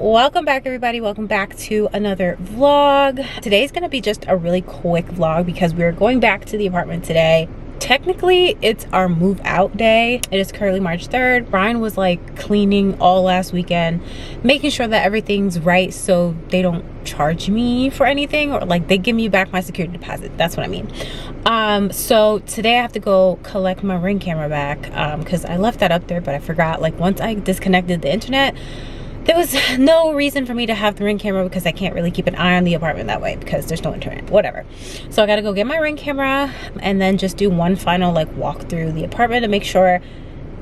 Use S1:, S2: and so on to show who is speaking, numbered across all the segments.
S1: Welcome back, everybody. Welcome back to another vlog. Today's gonna be just a really quick vlog because we're going back to the apartment today. Technically, it's our move out day. It is currently March 3rd. Brian was like cleaning all last weekend, making sure that everything's right so they don't charge me for anything, or like they give me back my security deposit. That's what I mean. So today I have to go collect my Ring camera back because I left that up there, but I forgot. Like once I disconnected the internet, there was no reason for me to have the Ring camera because I can't really keep an eye on the apartment that way because there's no internet, whatever. So I gotta go get my Ring camera and then just do one final like walk through the apartment to make sure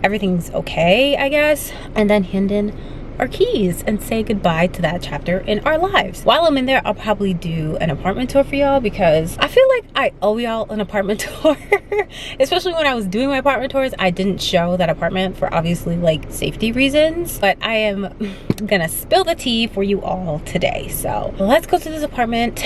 S1: everything's okay, I guess, and then hand in our keys and say goodbye to that chapter in our lives. While I'm in there, I'll probably do an apartment tour for y'all because I feel like I owe y'all an apartment tour. Especially when I was doing my apartment tours, I didn't show that apartment for obviously like safety reasons, but I am gonna spill the tea for you all today. So let's go to this apartment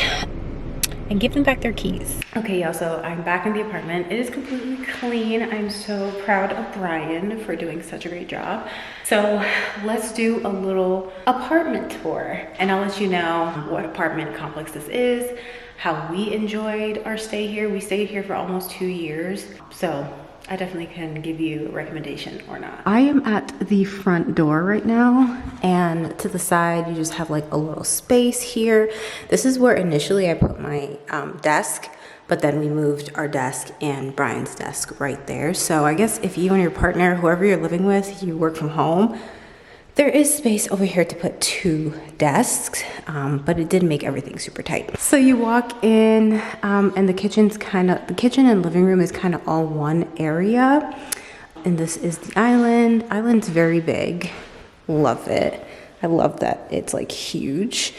S1: and give them back their keys. Okay, y'all, so I'm back in the apartment. It is completely clean. I'm so proud of Brian for doing such a great job. So let's do a little apartment tour and I'll let you know what apartment complex this is, how we enjoyed our stay here. We stayed here for almost 2 years. So I definitely can give you a recommendation or not. I am at the front door right now, and to the side you just have like a little space here. This is where initially I put my desk, but then we moved our desk and Brian's desk right there. So I guess if you and your partner, whoever you're living with, you work from home, there is space over here to put 2 desks, but it did make everything super tight. So you walk in, and the kitchen and living room is kind of all one area. And this is the island. Island's very big. Love it. I love that it's like huge.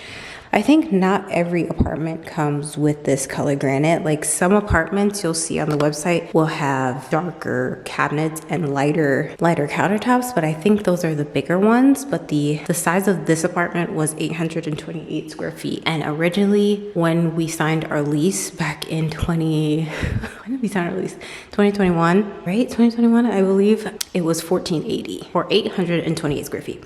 S1: I think not every apartment comes with this color granite. Like some apartments you'll see on the website will have darker cabinets and lighter countertops, but I think those are the bigger ones. But the size of this apartment was 828 square feet. And originally when we signed our lease back in 2021, right? 2021, I believe, it was 1480 or 828 square feet.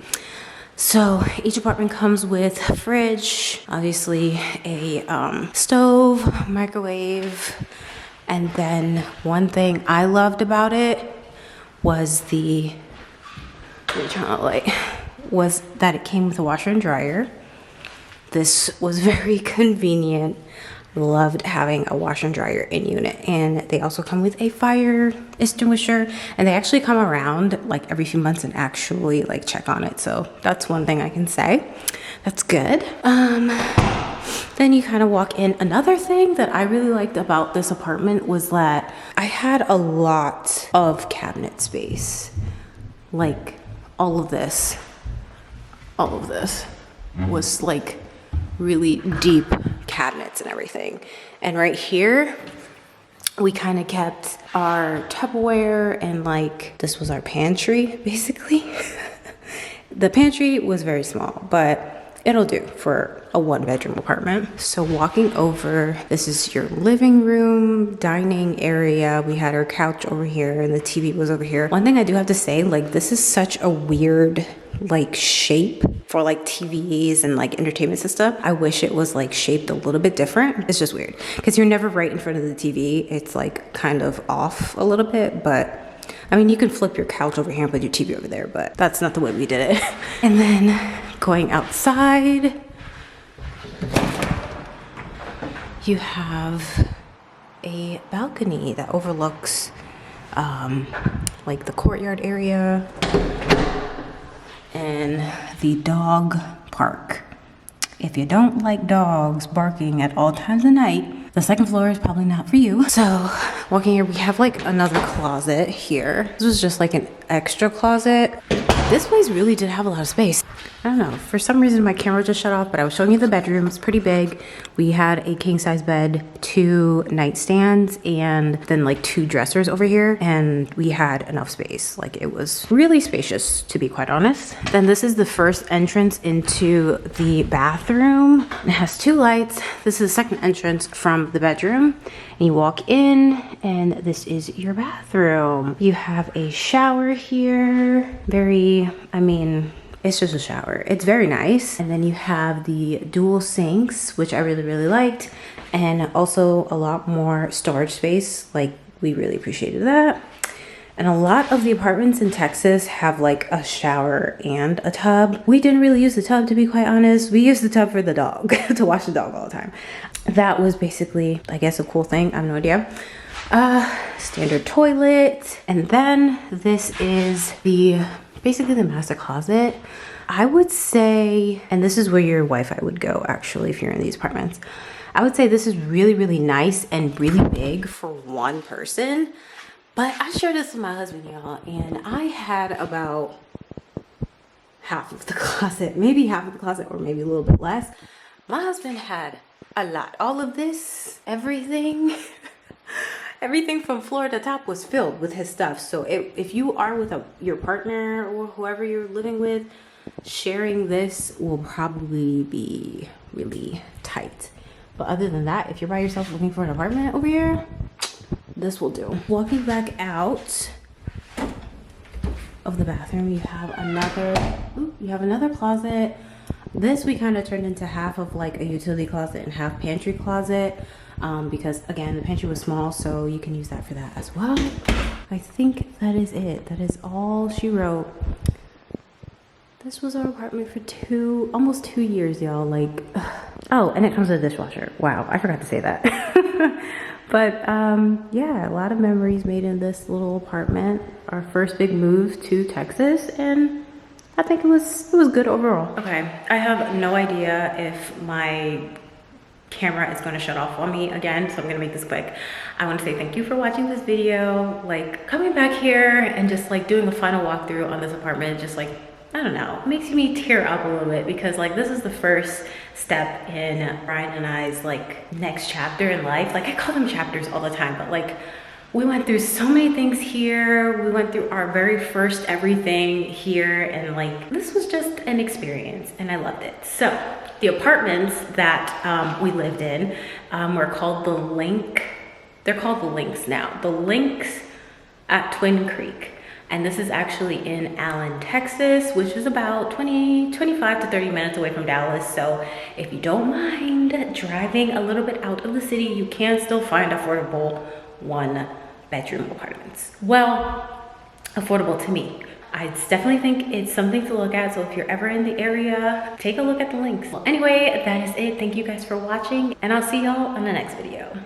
S1: So each apartment comes with a fridge, obviously a stove, microwave, and then one thing I loved about it was was that it came with a washer and dryer. This was very convenient. Loved having a washer and dryer in unit, and they also come with a fire extinguisher, and they actually come around like every few months and actually like check on it. So that's one thing I can say. That's good. Then you kind of walk in. Another thing that I really liked about this apartment was that I had a lot of cabinet space. Like all of this was like really deep cabinets and everything. And right here we kind of kept our Tupperware, and like this was our pantry basically. The pantry was very small, but it'll do for a 1-bedroom apartment. So walking over, this is your living room, dining area. We had our couch over here and the TV was over here. One thing I do have to say, like this is such a weird like shape for like TVs and like entertainment system. I wish it was like shaped a little bit different. It's just weird because you're never right in front of the TV. It's like kind of off a little bit, but I mean, you can flip your couch over here and put your TV over there, but that's not the way we did it. And then going outside, you have a balcony that overlooks like the courtyard area and the dog park. If you don't like dogs barking at all times of night, the second floor is probably not for you. So walking here, we have like another closet here. This was just like an extra closet. This place really did have a lot of space. I don't know, for some reason my camera just shut off, but I was showing you the bedroom. It's pretty big. We had a king size bed, 2 nightstands, and then like 2 dressers over here, and we had enough space. Like it was really spacious, to be quite honest. Then this is the first entrance into the bathroom. It has 2 lights. This is the second entrance from the bedroom. And you walk in and this is your bathroom. You have a shower here. Very, I mean, It's just a shower. It's very nice. And then you have the dual sinks, which I really liked, and also a lot more storage space. Like, we really appreciated that. And a lot of the apartments in Texas have like a shower and a tub. We didn't really use the tub, to be quite honest. We used the tub for the dog, to wash the dog all the time. That was basically, I guess, a cool thing. I have no idea. Standard toilet. And then this is basically the master closet. I would say, and this is where your Wi-Fi would go actually if you're in these apartments. I would say this is really nice and really big for one person. But I shared this with my husband, y'all, and I had about half of the closet, maybe half of the closet, or maybe a little bit less. My husband had a lot. All of this, everything, everything from floor to top was filled with his stuff. So if you are with your partner or whoever you're living with, sharing this will probably be really tight. But other than that, if you're by yourself looking for an apartment over here, this will do. Walking back out of the bathroom, you have another closet. This we kind of turned into half of like a utility closet and half pantry closet, because again, the pantry was small, so you can use that for that as well. I think that is it. That is all she wrote. This was our apartment for almost 2 years, y'all. Like, oh, and it comes with a dishwasher. Wow, I forgot to say that. But yeah, a lot of memories made in this little apartment. Our first big move to Texas, and I think it was good overall. Okay, I have no idea if my camera is going to shut off on me again, so I'm gonna make this quick. I want to say thank you for watching this video. Like, coming back here and just like doing a final walkthrough on this apartment, just like, I don't know, it makes me tear up a little bit, because like this is the first step in Brian and I's like next chapter in life. Like, I call them chapters all the time, but like we went through so many things here. We went through our very first everything here, and like this was just an experience, and I loved it. So the apartments that we lived in were called the Link. They're called the Links now. The Links at Twin Creek. And this is actually in Allen, Texas, which is about 25 to 30 minutes away from Dallas. So if you don't mind driving a little bit out of the city, you can still find affordable 1-bedroom apartments. Well, affordable to me. I definitely think it's something to look at. So if you're ever in the area, take a look at the links. Well, anyway, that is it. Thank you guys for watching, and I'll see y'all on the next video.